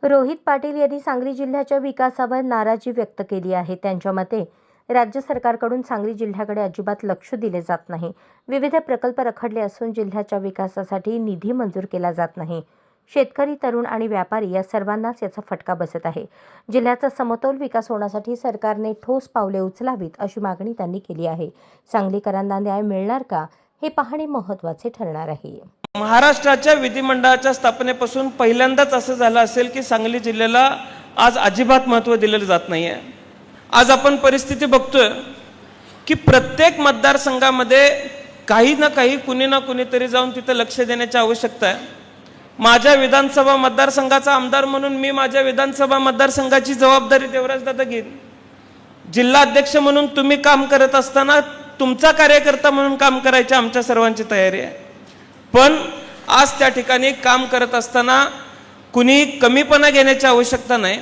रोहित पाटील यांनी सांगली जिल्ह्याच्या विकासावर नाराजी व्यक्त केली आहे। त्यांच्या मते राज्य सरकारकडून सांगली जिल्ह्याकडे अजिबात लक्ष दिले जात नाही। विविध प्रकल्प रखडले असून जिल्ह्याच्या विकासासाठी निधी मंजूर केला जात नाही। शेतकरी, तरुण आणि व्यापारी या सर्वांनाच याचा फटका बसत आहे। जिल्ह्याचा समतोल विकास होण्यासाठी सरकारने ठोस पावले उचलावीत अशी मागणी त्यांनी केली आहे। सांगलीकरांना न्याय मिळणार का हे पाहणे महत्त्वाचे ठरणार आहे। महाराष्ट्राच्या विधिमंडळाच्या स्थापनेपासून पहिल्यांदाच असं झालं असेल की सांगली जिल्ह्याला आज अजिबात महत्त्व दिलेलं जात नाहीये। आज आपण परिस्थिती बघतोय की प्रत्येक मतदारसंघामध्ये काही ना काही कुणी ना कुणीतरी जाऊन तिथे लक्ष देण्याची आवश्यकता आहे। माझ्या विधानसभा मतदारसंघाचा आमदार म्हणून मी माझ्या विधानसभा मतदारसंघाची जबाबदारी देवराजदादा घेईन। जिल्हा अध्यक्ष म्हणून तुम्ही काम करत असताना तुमचा कार्यकर्ता म्हणून काम करायची आमच्या सर्वांची तयारी आहे। पण आज त्या ठिकाणी काम करत असताना कुणी कमीपणा घेण्याची आवश्यकता नाही।